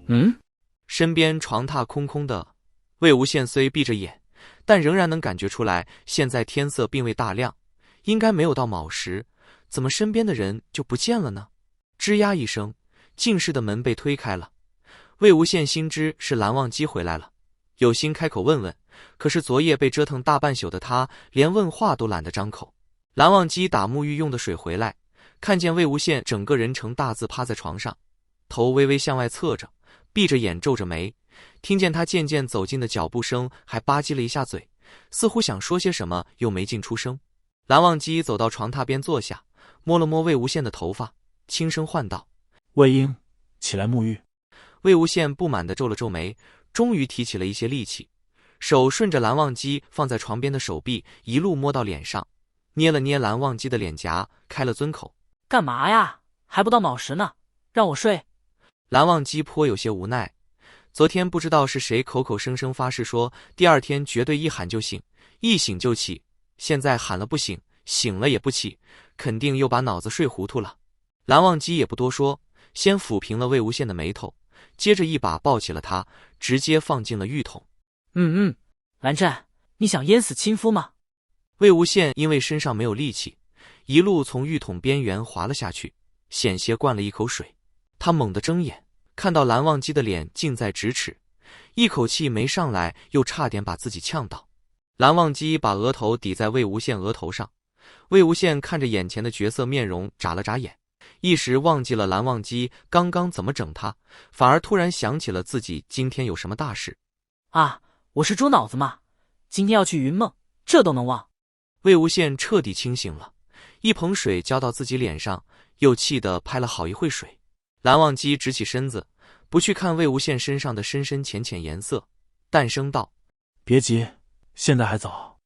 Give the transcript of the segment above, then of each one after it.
嗯，身边床榻空空的，魏无羡虽闭着眼，但仍然能感觉出来，现在天色并未大亮，应该没有到卯时，怎么身边的人就不见了呢？吱呀一声，静室的门被推开了。魏无羡心知是蓝忘机回来了，有心开口问问，可是昨夜被折腾大半宿的他，连问话都懒得张口。蓝忘机打沐浴用的水回来，看见魏无羡整个人呈大字趴在床上，头微微向外侧着，闭着眼皱着眉，听见他渐渐走近的脚步声，还吧唧了一下嘴，似乎想说些什么，又没劲出声。蓝忘机走到床榻边坐下，摸了摸魏无羡的头发，轻声唤道：魏婴，起来沐浴。魏无羡不满地皱了皱眉，终于提起了一些力气，手顺着蓝忘机放在床边的手臂一路摸到脸上，捏了捏蓝忘机的脸颊，开了尊口：干嘛呀？还不到卯时呢，让我睡。蓝忘机颇有些无奈，昨天不知道是谁口口声声发誓说第二天绝对一喊就醒，一醒就起，现在喊了不醒，醒了也不起，肯定又把脑子睡糊涂了。蓝忘机也不多说，先抚平了魏无羡的眉头，接着一把抱起了他，直接放进了浴桶。蓝湛，你想淹死亲夫吗？魏无羡因为身上没有力气，一路从浴桶边缘滑了下去，险些灌了一口水。他猛地睁眼，看到蓝忘机的脸近在咫尺，一口气没上来，又差点把自己呛到。蓝忘机把额头抵在魏无羡额头上，魏无羡看着眼前的绝色面容，眨了眨眼，一时忘记了蓝忘机刚刚怎么整他，反而突然想起了自己今天有什么大事。啊，我是猪脑子吗？今天要去云梦，这都能忘？魏无羡彻底清醒了，一盆水浇到自己脸上，又气得拍了好一会水。蓝忘机直起身子，不去看魏无羡身上的深深浅浅颜色，淡声道：别急，现在还早。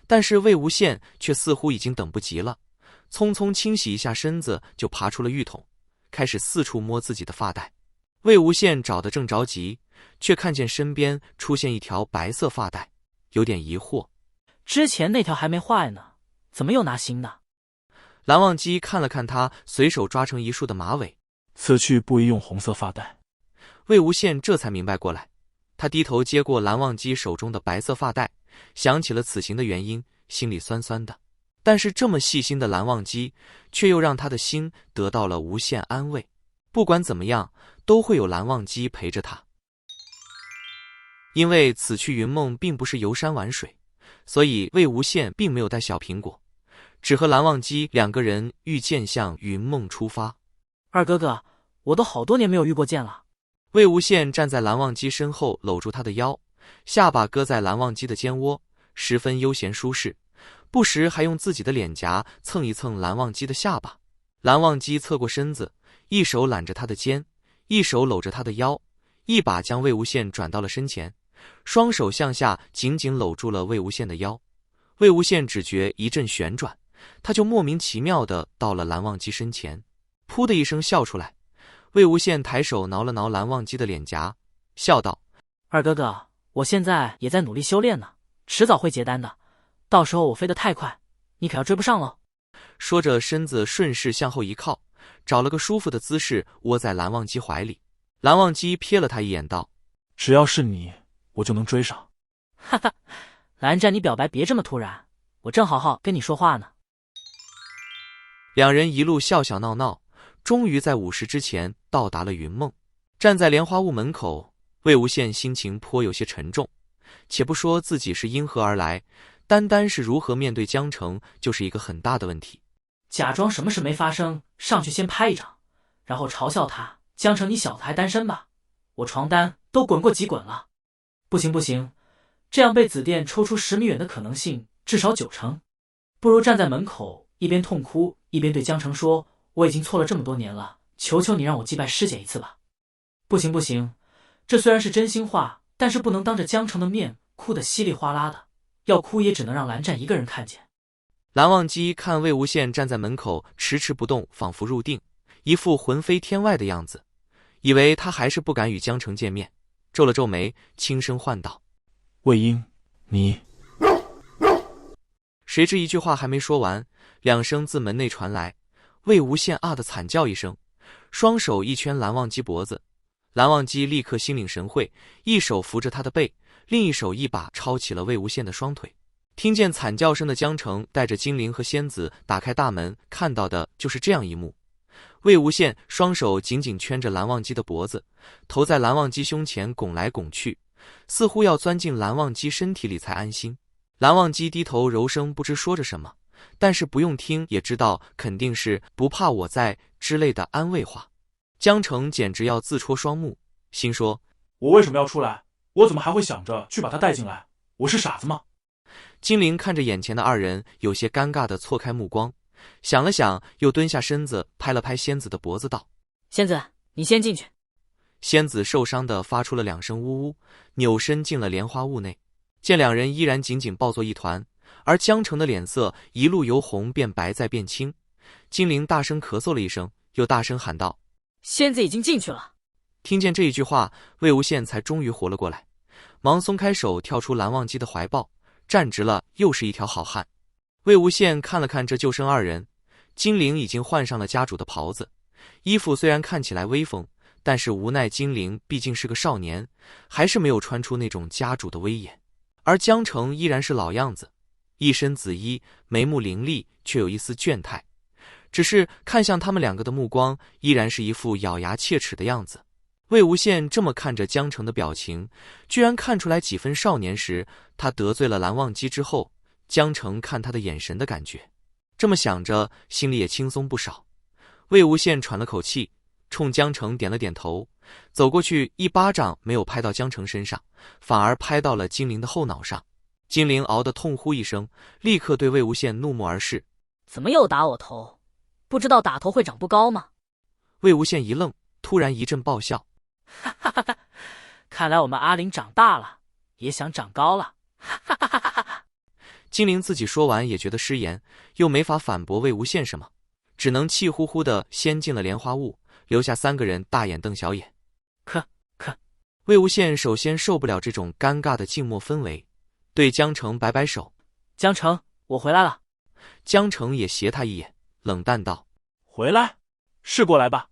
但是魏无羡却似乎已经等不及了，匆匆清洗一下身子，就爬出了浴桶，开始四处摸自己的发带。魏无羡找得正着急，却看见身边出现一条白色发带，有点疑惑：之前那条还没坏呢，怎么又拿新的？蓝忘机看了看他随手抓成一束的马尾，此去不宜用红色发带。魏无羡这才明白过来，他低头接过蓝忘机手中的白色发带，想起了此行的原因，心里酸酸的。但是这么细心的蓝忘机，却又让他的心得到了无限安慰。不管怎么样，都会有蓝忘机陪着他。因为此去云梦并不是游山玩水，所以魏无羡并没有带小苹果，只和蓝忘机两个人御剑向云梦出发。二哥哥，我都好多年没有遇过剑了。魏无羡站在蓝忘机身后，搂住他的腰，下巴搁在蓝忘机的肩窝，十分悠闲舒适，不时还用自己的脸颊蹭一蹭蓝忘机的下巴。蓝忘机侧过身子，一手揽着他的肩，一手搂着他的腰，一把将魏无羡转到了身前，双手向下紧紧搂住了魏无羡的腰。魏无羡只觉一阵旋转，他就莫名其妙地到了蓝忘机身前，噗的一声笑出来。魏无羡抬手挠了挠蓝忘机的脸颊，笑道：二哥哥，我现在也在努力修炼呢，迟早会结丹的，到时候我飞得太快，你可要追不上喽。说着身子顺势向后一靠，找了个舒服的姿势窝在蓝忘机怀里。蓝忘机瞥了他一眼道：只要是你，我就能追上。哈哈，蓝湛，你表白别这么突然，我正好好跟你说话呢。两人一路笑笑闹闹，终于在午时之前到达了云梦。站在莲花坞门口，魏无羡心情颇有些沉重。且不说自己是因何而来，单单是如何面对江城就是一个很大的问题。假装什么事没发生，上去先拍一掌，然后嘲笑他：江城你小子还单身吧？我床单都滚过几滚了。不行不行，这样被紫电抽出10米远的可能性至少90%。不如站在门口一边痛哭一边对江城说：我已经错了这么多年了，求求你让我祭拜师姐一次吧。不行不行，这虽然是真心话，但是不能当着江城的面哭得稀里哗啦的，要哭也只能让蓝湛一个人看见。蓝忘机看魏无羡站在门口迟迟不动，仿佛入定，一副魂飞天外的样子，以为他还是不敢与江城见面，皱了皱眉，轻声唤道：魏婴，你……谁知一句话还没说完，两声自门内传来。魏无羡啊的惨叫一声，双手一圈蓝忘机脖子，蓝忘机立刻心领神会，一手扶着他的背，另一手一把抄起了魏无羡的双腿。听见惨叫声的江澄带着金陵和仙子打开大门，看到的就是这样一幕。魏无羡双手紧紧圈着蓝忘机的脖子，头在蓝忘机胸前拱来拱去，似乎要钻进蓝忘机身体里才安心。蓝忘机低头柔声不知说着什么，但是不用听也知道肯定是不怕我在之类的安慰话。江澄简直要自戳双目，心说我为什么要出来？我怎么还会想着去把他带进来？我是傻子吗？金陵看着眼前的二人，有些尴尬地错开目光，想了想，又蹲下身子拍了拍仙子的脖子道：仙子，你先进去。仙子受伤地发出了2声呜呜，扭身进了莲花坞内。见两人依然紧紧抱作一团，而江澄的脸色一路由红变白再变青。金陵大声咳嗽了一声，又大声喊道：仙子已经进去了。听见这一句话，魏无羡才终于活了过来，忙松开手跳出蓝忘机的怀抱，站直了，又是一条好汉。魏无羡看了看这救生二人，金陵已经换上了家主的袍子，衣服虽然看起来威风，但是无奈金陵毕竟是个少年，还是没有穿出那种家主的威严。而江澄依然是老样子，一身紫衣，眉目凌厉，却有一丝倦态，只是看向他们两个的目光依然是一副咬牙切齿的样子。魏无羡这么看着江澄的表情，居然看出来几分少年时他得罪了蓝忘机之后江澄看他的眼神的感觉。这么想着，心里也轻松不少。魏无羡喘了口气，冲江澄点了点头，走过去一巴掌没有拍到江澄身上，反而拍到了金陵的后脑上。金陵嗷得痛呼一声，立刻对魏无羡怒目而视：怎么又打我头？不知道打头会长不高吗？魏无羡一愣，突然一阵爆笑：哈哈哈哈！看来我们阿玲长大了，也想长高了。哈哈哈哈哈！金陵自己说完也觉得失言，又没法反驳魏无羡什么，只能气呼呼地先进了莲花坞，留下3个人大眼瞪小眼。可魏无羡首先受不了这种尴尬的静默氛围，对江澄摆摆手：江澄，我回来了。江澄也斜他一眼，冷淡道：回来，是过来吧。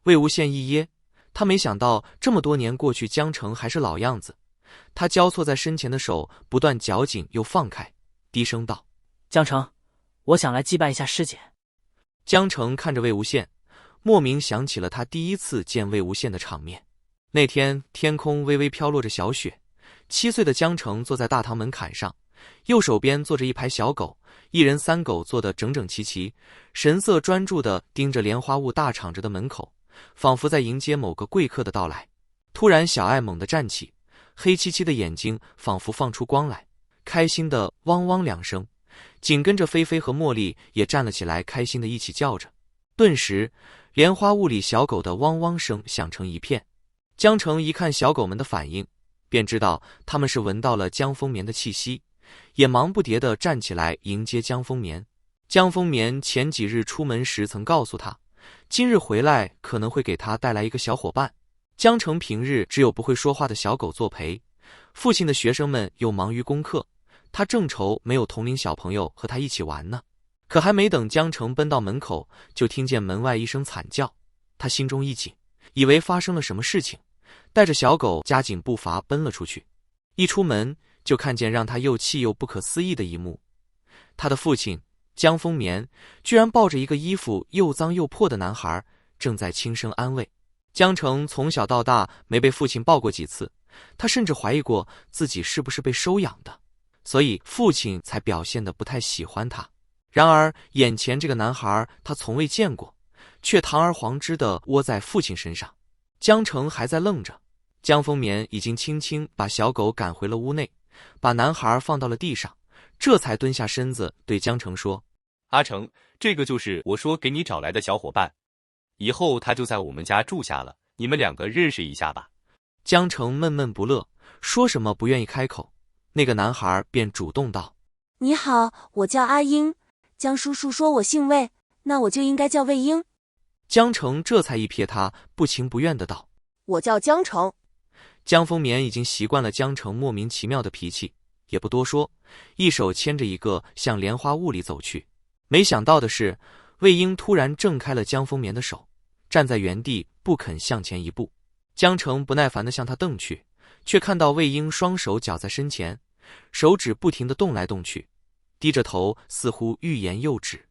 魏无羡一噎，他没想到这么多年过去，江澄还是老样子。他交错在身前的手不断绞紧又放开，低声道：江澄，我想来祭拜一下师姐。江澄看着魏无羡，莫名想起了他第一次见魏无羡的场面。那天天空微微飘落着小雪，7岁的江澄坐在大堂门槛上，右手边坐着一排小狗，一人3狗坐得整整齐齐，神色专注地盯着莲花坞大敞着的门口，仿佛在迎接某个贵客的到来。突然小爱猛地站起，黑漆漆的眼睛仿佛放出光来，开心的汪汪2声，紧跟着菲菲和茉莉也站了起来，开心的一起叫着。顿时莲花坞里小狗的汪汪声响成一片。江澄一看小狗们的反应，便知道他们是闻到了江丰眠的气息，也忙不迭地站起来迎接江丰眠。江丰眠前几日出门时曾告诉他，今日回来可能会给他带来一个小伙伴。江澄平日只有不会说话的小狗作陪，父亲的学生们又忙于功课，他正愁没有同龄小朋友和他一起玩呢。可还没等江澄奔到门口，就听见门外一声惨叫，他心中一紧，以为发生了什么事情，带着小狗加紧步伐奔了出去。一出门就看见让他又气又不可思议的一幕，他的父亲江丰眠居然抱着一个衣服又脏又破的男孩，正在轻声安慰。江澄从小到大没被父亲抱过几次，他甚至怀疑过自己是不是被收养的，所以父亲才表现得不太喜欢他。然而眼前这个男孩他从未见过，却堂而皇之地窝在父亲身上。江澄还在愣着，江丰眠已经轻轻把小狗赶回了屋内，把男孩放到了地上，这才蹲下身子对江澄说：阿成，这个就是我说给你找来的小伙伴，以后他就在我们家住下了，你们2个认识一下吧。江澄闷闷不乐，说什么不愿意开口，那个男孩便主动道：你好，我叫阿英，江叔叔说我姓魏，那我就应该叫魏英。江澄这才一瞥他，不情不愿的道：我叫江澄。江丰眠已经习惯了江澄莫名其妙的脾气，也不多说，一手牵着一个向莲花坞里走去。没想到的是，魏英突然挣开了江丰眠的手，站在原地不肯向前一步。江城不耐烦地向他瞪去，却看到魏婴双手绞在身前，手指不停地动来动去，低着头似乎欲言又止。